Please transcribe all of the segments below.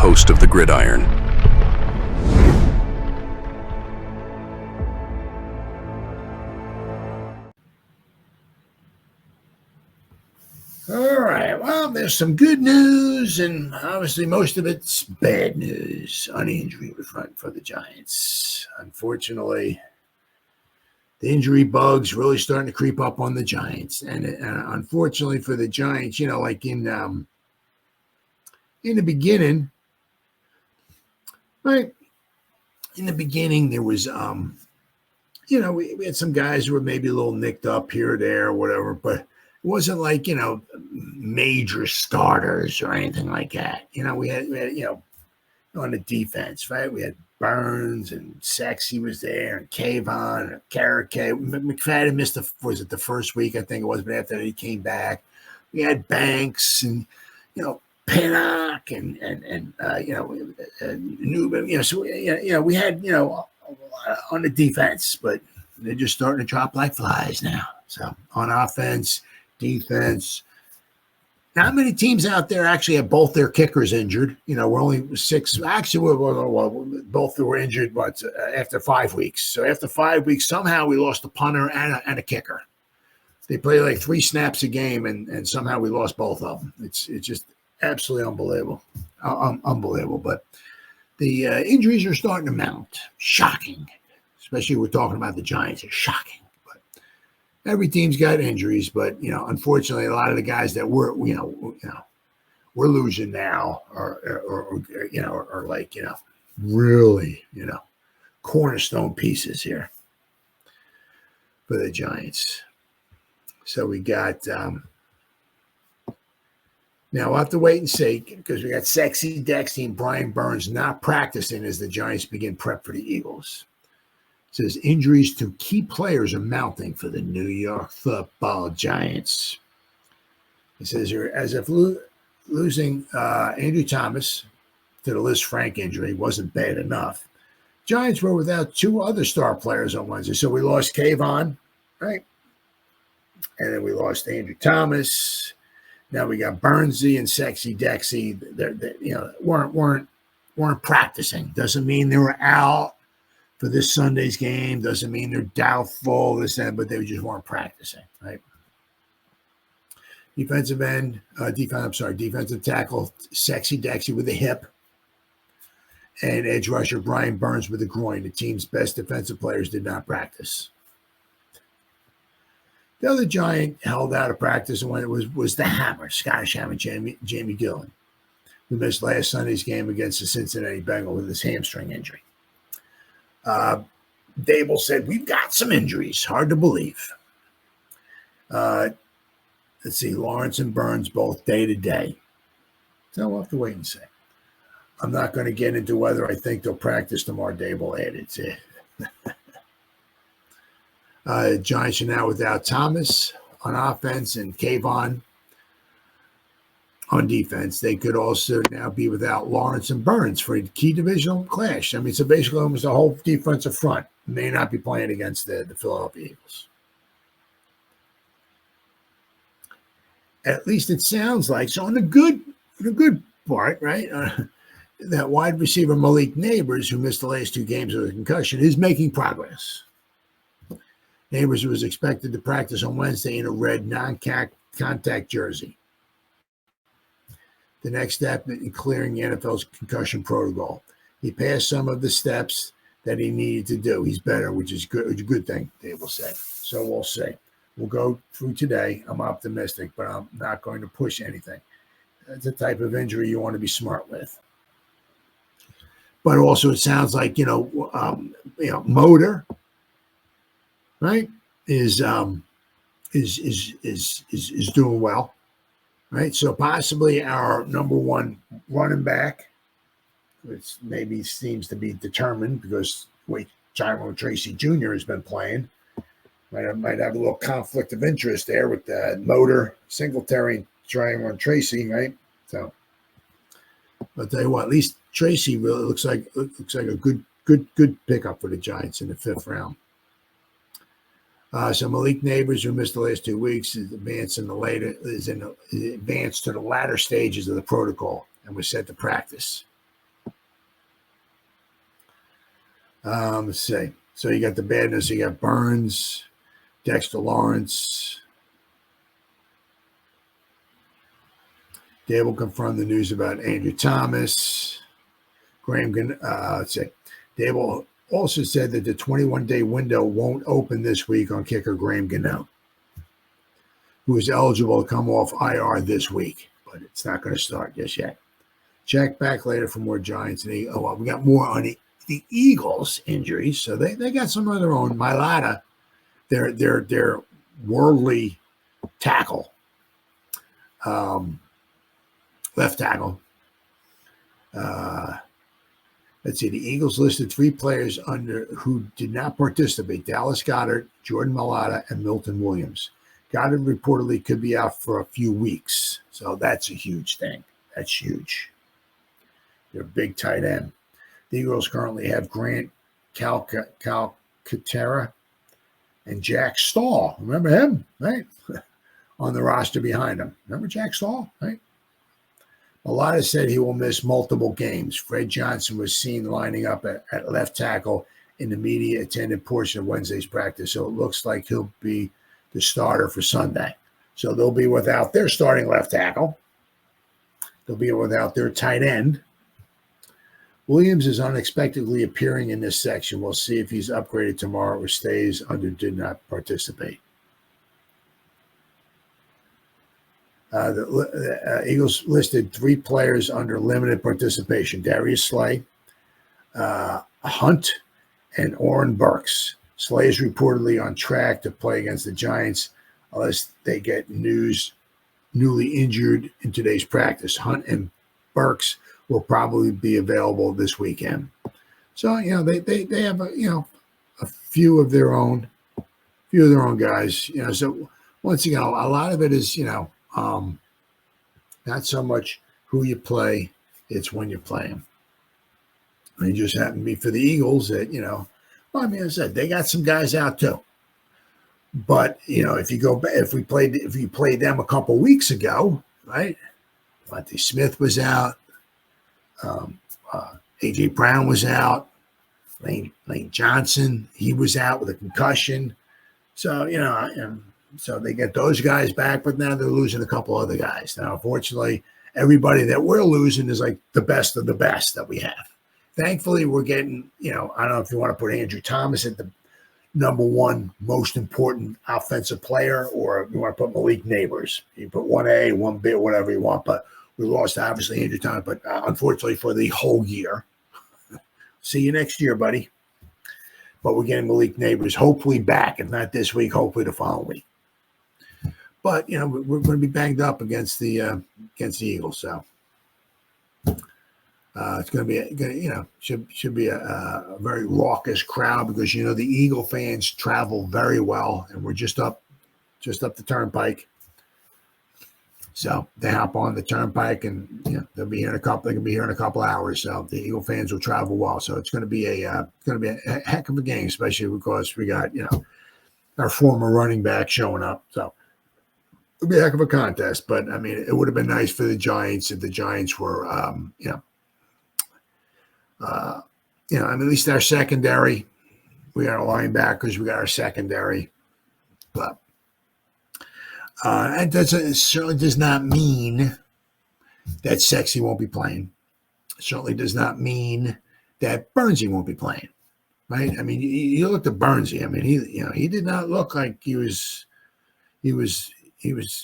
host of the Gridiron. All right, well, there's some good news, and obviously most of it's bad news on the injury front for the Giants. Unfortunately, the injury bug's really starting to creep up on the Giants, and unfortunately for the Giants, like in the beginning, right? In the beginning, there was, we had some guys who were maybe a little nicked up here or there or whatever, but it wasn't like, major starters or anything like that. We had on the defense, right? We had Burns and Sexy was there and Kayvon and Carrick. McFadden missed the first week, I think it was, but after that he came back. We had Banks and, Pinnock and Newman, so, we had, a lot on the defense, but they're just starting to drop like flies now. So on offense, defense, not many teams out there actually have both their kickers injured. We're only 6. Actually, both were injured, but after 5 weeks. So after 5 weeks, somehow we lost a punter and a kicker. They play like 3 snaps a game, and somehow we lost both of them. It's just absolutely unbelievable. Unbelievable. But the injuries are starting to mount. Shocking. Especially we're talking about the Giants. It's shocking. Every team's got injuries, but unfortunately, a lot of the guys that we're losing now are like really cornerstone pieces here for the Giants. So we got now we'll have to wait and see because we got Sexy Dexter and Brian Burns not practicing as the Giants begin prep for the Eagles. It says injuries to key players are mounting for the New York Football Giants. It says here, as if losing Andrew Thomas to the Lisfranc injury wasn't bad enough, Giants were without 2 other star players on Wednesday. So we lost Kayvon, right? And then we lost Andrew Thomas. Now we got Burnsy and Sexy Dexy. They weren't practicing. Doesn't mean they were out for this Sunday's game. Doesn't mean they're doubtful, but they just weren't practicing, right? Defensive tackle, Sexy Dexy with a hip, and edge rusher Brian Burns with a groin. The team's best defensive players did not practice. The other Giant held out of practice, and when it was the Hammer, Scottish Hammer, Jamie Gillan, who missed last Sunday's game against the Cincinnati Bengals with his hamstring injury. Daboll said, we've got some injuries. Hard to believe. Let's see, Lawrence and Burns both day to day. So we'll have to wait and see. I'm not going to get into whether I think they'll practice tomorrow. Daboll added to Giants are now without Thomas on offense and Kayvon on defense. They could also now be without Lawrence and Burns for a key divisional clash. I mean, so basically almost the whole defensive front may not be playing against the Philadelphia Eagles. At least it sounds like. So on the good part, right, that wide receiver Malik Neighbors, who missed the last 2 games with a concussion, is making progress. Neighbors was expected to practice on Wednesday in a red non-contact jersey. The next step in clearing the NFL's concussion protocol. He passed some of the steps that he needed to do. He's better, which is good. It's a good thing, Daboll said. So we'll see. We'll go through today. I'm optimistic, but I'm not going to push anything. That's the type of injury you want to be smart with. But also, it sounds like motor, right, is doing well. Right, so possibly our number 1 running back, which maybe seems to be determined because Tyrone Tracy Jr. has been playing, might have a little conflict of interest there with Motor, Singletary, and Tyrone Tracy, right? So, but I'll tell you what, at least Tracy really looks like a good pickup for the Giants in the 5th round. So Malik Neighbors, who missed the last 2 weeks, is advanced to the latter stages of the protocol and was set to practice. Let's see. So you got the bad news. You got Burns, Dexter Lawrence. Daboll confirmed the news about Andrew Thomas. Let's see. Daboll also said that the 21-day window won't open this week on kicker Graham Gano, who is eligible to come off IR this week, but it's not going to start just yet. Check back later for more Giants. And we got more on the Eagles injuries, so they got some of their own. Mailata, their worldly tackle, left tackle. Let's see. The Eagles listed 3 players who did not participate: Dallas Goedert, Jordan Mailata, and Milton Williams. Goddard reportedly could be out for a few weeks, so that's a huge thing. That's huge. They're a big tight end. The Eagles currently have Grant Calcaterra and Jack Stahl. Remember him, right? On the roster behind him. Remember Jack Stahl, right? Mailata said he will miss multiple games. Fred Johnson was seen lining up at left tackle in the media-attended portion of Wednesday's practice, so it looks like he'll be the starter for Sunday. So they'll be without their starting left tackle. They'll be without their tight end. Williams is unexpectedly appearing in this section. We'll see if he's upgraded tomorrow or stays under did not participate. The Eagles listed 3 players under limited participation: Darius Slay, Hunt, and Oren Burks. Slay is reportedly on track to play against the Giants unless they get newly injured in today's practice. Hunt and Burks will probably be available this weekend. So, they have a few of their own guys, so once again, a lot of it is, not so much who you play, it's when you play them. And it just happened to be for the Eagles that, as I said, they got some guys out too. But, if you go back, if you played them a couple weeks ago, right? Monty Smith was out. A.J. Brown was out. Lane Johnson, he was out with a concussion. So, so they get those guys back, but now they're losing a couple other guys. Now, unfortunately, everybody that we're losing is like the best of the best that we have. Thankfully, we're getting, I don't know if you want to put Andrew Thomas at the number 1 most important offensive player, or you want to put Malik Neighbors. You put 1A, 1B, whatever you want, but we lost, obviously, Andrew Thomas, but unfortunately for the whole year. See you next year, buddy. But we're getting Malik Neighbors hopefully back. If not this week, hopefully the following week. But, we're going to be banged up against the Eagles. So it's going to be, should be a very raucous crowd because, the Eagle fans travel very well. And we're just up the turnpike. So they hop on the turnpike and they'll be here in a couple hours. So the Eagle fans will travel well. So it's going to be a heck of a game, especially because we got our former running back showing up. So it'll be a heck of a contest. But I mean, it would have been nice for the Giants if the Giants were at least our secondary. We got our linebackers. We got our secondary, but. It certainly does not mean that Sexy won't be playing. It certainly does not mean that Burnsy won't be playing, right? I mean, you look at Burnsy. I mean, he did not look like he was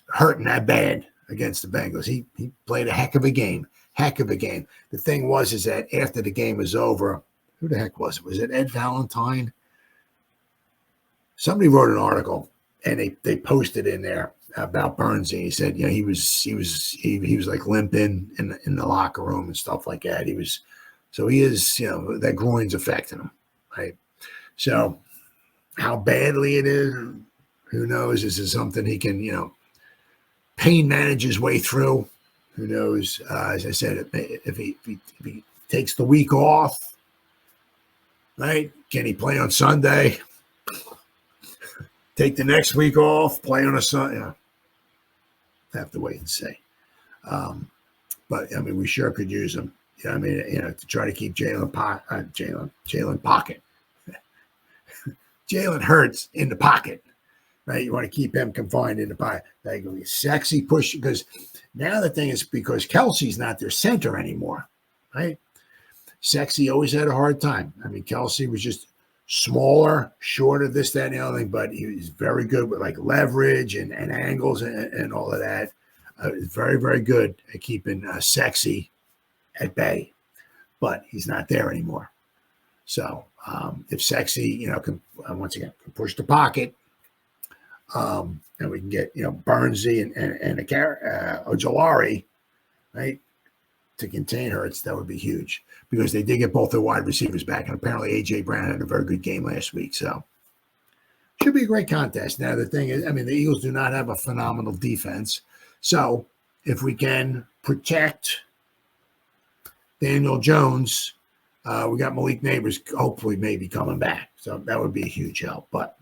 hurting that bad against the Bengals. He played a heck of a game. The thing is that after the game was over, who the heck was it? Was it Ed Valentine? Somebody wrote an article and they posted in there about Burnsy. He said, he was like limping in the locker room and stuff like that. He is, that groin's affecting him, right? So how badly it is, who knows? This is something he can, pain manage his way through. Who knows? As I said, if he takes the week off, right? Can he play on Sunday? Take the next week off, play on a Sunday. Have to wait and see. But I mean, we sure could use him. To try to keep Jalen Pocket Jalen Hurts in the pocket, right? You want to keep him confined in the pocket. They go sexy push because now the thing is because Kelsey's not their center anymore, right? Sexy always had a hard time. I mean, Kelsey was just smaller, shorter, this, that, and the other thing, but he was very good with like leverage and angles and all of that. Very, very good at keeping Sexy at bay, but he's not there anymore. So if Sexy, can once again can push the pocket, and we can get Burnsy and Ojolari, right, to contain Hurts, that would be huge because they did get both their wide receivers back, and apparently A.J. Brown had a very good game last week. So should be a great contest. Now the thing is, I mean, the Eagles do not have a phenomenal defense, so if we can protect Daniel Jones, we got Malik Neighbors hopefully maybe coming back, so that would be a huge help. But